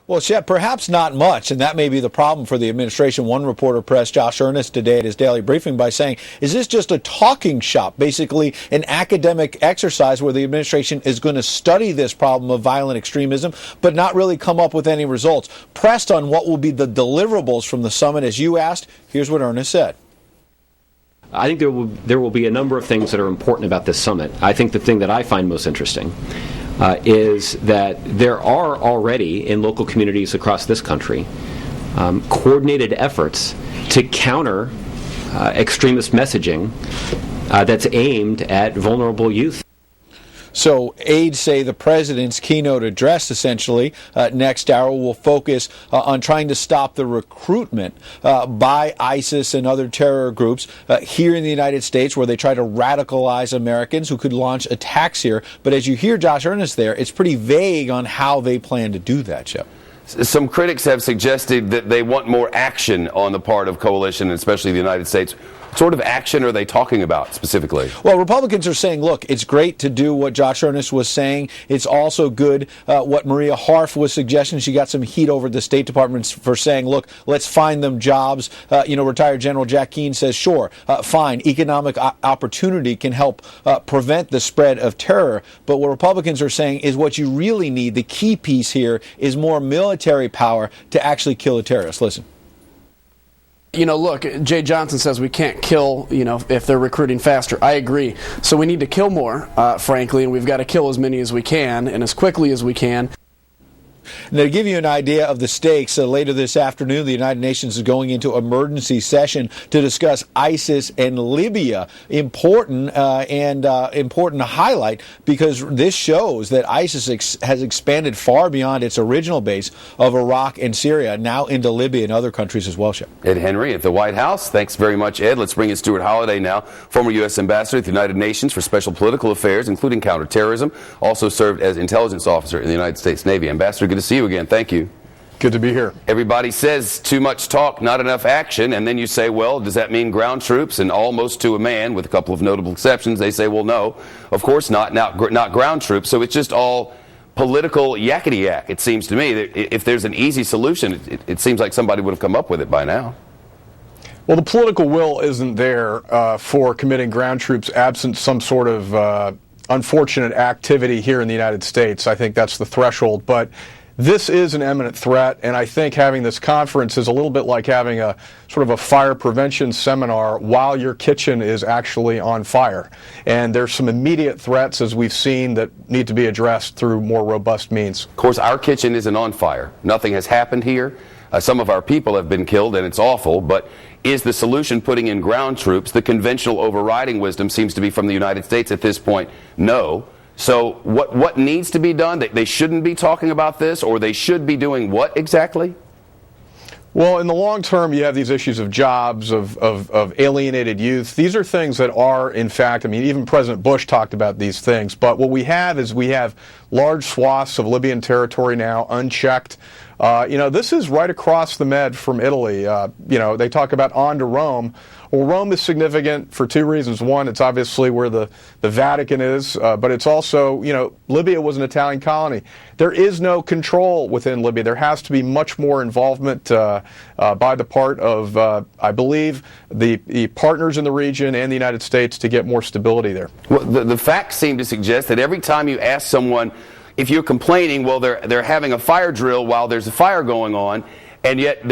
Well, Shep, perhaps not much, and that may be the problem for the administration. One reporter pressed Josh Earnest today at his daily briefing by saying, is this just a talking shop, basically an academic exercise where the administration is going to study this problem of violent extremism, but not really come up with any results? Pressed on what will be the deliverables from the summit, as you asked, here's what Earnest said. I think there will be a number of things that are important about this summit. I think the thing that I find most interesting is that there are already in local communities across this country coordinated efforts to counter extremist messaging that's aimed at vulnerable youth. So aides say the president's keynote address, essentially, next hour will focus on trying to stop the recruitment by ISIS and other terror groups here in the United States, where they try to radicalize Americans who could launch attacks here. But as you hear Josh Earnest there, it's pretty vague on how they plan to do that, Chip. Some critics have suggested that they want more action on the part of coalition, especially the United States. What sort of action are they talking about specifically? Well, Republicans are saying, look, it's great to do what Josh Earnest was saying. It's also good what Maria Harf was suggesting. She got some heat over the State Department for saying, look, let's find them jobs. Retired General Jack Keane says, sure, fine, economic opportunity can help prevent the spread of terror. But what Republicans are saying is what you really need, the key piece here, is more military power to actually kill a terrorist. Listen. Look, Jay Johnson says we can't kill, if they're recruiting faster. I agree. So we need to kill more, frankly, and we've got to kill as many as we can and as quickly as we can. Now, to give you an idea of the stakes, later this afternoon, the United Nations is going into emergency session to discuss ISIS and Libya. Important to highlight, because this shows that ISIS has expanded far beyond its original base of Iraq and Syria, now into Libya and other countries as well. Ed Henry at the White House. Thanks very much, Ed. Let's bring in Stuart Holliday now, former U.S. Ambassador to the United Nations for Special Political Affairs, including counterterrorism. Also served as intelligence officer in the United States Navy. Ambassador, good to see you again. Thank you. Good to be here. Everybody says too much talk, not enough action, and then you say, well, does that mean ground troops? And almost to a man, with a couple of notable exceptions, they say, well, no, of course not ground troops. So it's just all political yakety-yak, it seems to me. That if there's an easy solution, it seems like somebody would have come up with it by now. Well, the political will isn't there for committing ground troops absent some sort of unfortunate activity here in the United States. I think that's the threshold. But this is an imminent threat, and I think having this conference is a little bit like having a sort of a fire prevention seminar while your kitchen is actually on fire. And there's some immediate threats, as we've seen, that need to be addressed through more robust means. Of course, our kitchen isn't on fire. Nothing has happened here. Some of our people have been killed, and it's awful, but is the solution putting in ground troops? The conventional overriding wisdom seems to be from the United States at this point, no. So what needs to be done? They shouldn't be talking about this, or they should be doing what exactly? Well, in the long term, you have these issues of jobs, of alienated youth. These are things that are, in fact, even President Bush talked about these things. But what we have is large swaths of Libyan territory now unchecked. This is right across the Med from Italy. They talk about on to Rome. Well, Rome is significant for two reasons. One, it's obviously where the Vatican is, but it's also, Libya was an Italian colony. There is no control within Libya. There has to be much more involvement by the part of, I believe, the partners in the region and the United States to get more stability there. Well, the facts seem to suggest that every time you ask someone, if you're complaining, well, they're having a fire drill while there's a fire going on, and yet you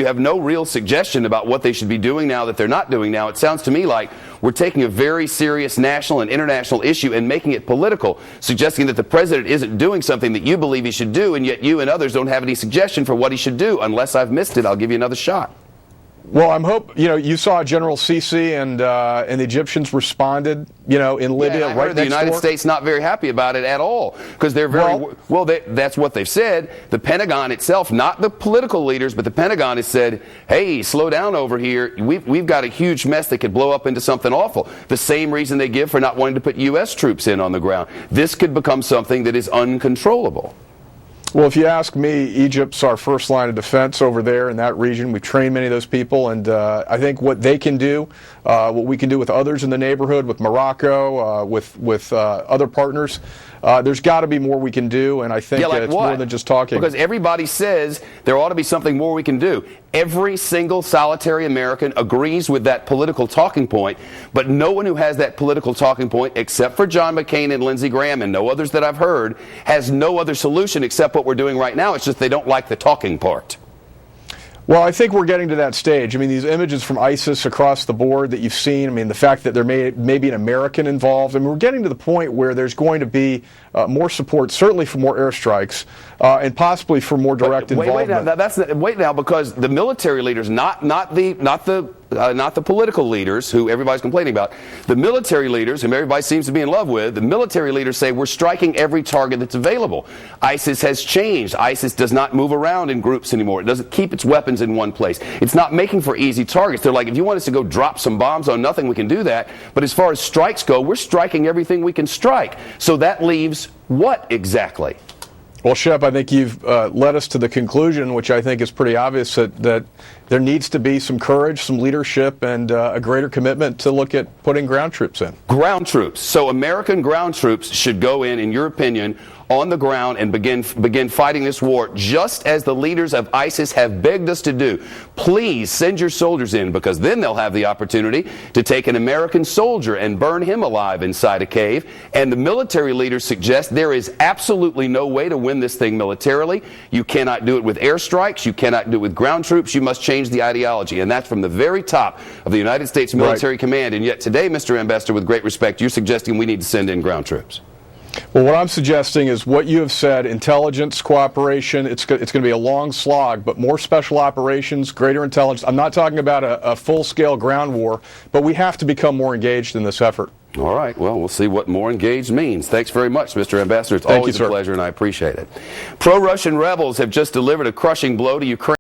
have no real suggestion about what they should be doing now that they're not doing now. It sounds to me like we're taking a very serious national and international issue and making it political, suggesting that the president isn't doing something that you believe he should do, and yet you and others don't have any suggestion for what he should do. Unless I've missed it, I'll give you another shot. Well, you saw General Sisi and the Egyptians responded, in Libya, I heard the United States not very happy about it at all, because they're that's what they've said. The Pentagon itself, not the political leaders, but the Pentagon has said, hey, slow down over here. We've got a huge mess that could blow up into something awful. The same reason they give for not wanting to put U.S. troops in on the ground. This could become something that is uncontrollable. Well, if you ask me, Egypt's our first line of defense over there in that region. We've trained many of those people, and I think what they can do, what we can do with others in the neighborhood, with Morocco, with other partners, there's got to be more we can do, and I think it's more than just talking. Because everybody says there ought to be something more we can do. Every single solitary American agrees with that political talking point, but no one who has that political talking point, except for John McCain and Lindsey Graham and no others that I've heard, has no other solution except what we're doing right now. It's just they don't like the talking part. Well, I think we're getting to that stage. I mean, these images from ISIS across the board that you've seen, I mean, the fact that there may be an American involved, I mean, we're getting to the point where there's going to be more support, certainly for more airstrikes, and possibly for more direct involvement. Wait now, because the military leaders, not the political leaders who everybody's complaining about, the military leaders, whom everybody seems to be in love with, the military leaders say we're striking every target that's available. ISIS has changed. ISIS does not move around in groups anymore. It doesn't keep its weapons in one place. It's not making for easy targets. They're like, if you want us to go drop some bombs on nothing, we can do that. But as far as strikes go, we're striking everything we can strike. So that leaves what exactly? Well, Shep, I think you've led us to the conclusion, which I think is pretty obvious, that there needs to be some courage, some leadership, and a greater commitment to look at putting ground troops in. Ground troops. So American ground troops should go in your opinion, on the ground and begin fighting this war, just as the leaders of ISIS have begged us to do. Please send your soldiers in, because then they'll have the opportunity to take an American soldier and burn him alive inside a cave. And the military leaders suggest there is absolutely no way to win this thing militarily. You cannot do it with airstrikes. You cannot do it with ground troops. You must change the ideology. And that's from the very top of the United States military command. And yet today, Mr. Ambassador, with great respect, you're suggesting we need to send in ground troops. Well, what I'm suggesting is what you have said, intelligence, cooperation, it's going to be a long slog, but more special operations, greater intelligence. I'm not talking about a full-scale ground war, but we have to become more engaged in this effort. All right. Well, we'll see what more engaged means. Thanks very much, Mr. Ambassador. It's always a pleasure, and I appreciate it. Pro-Russian rebels have just delivered a crushing blow to Ukraine.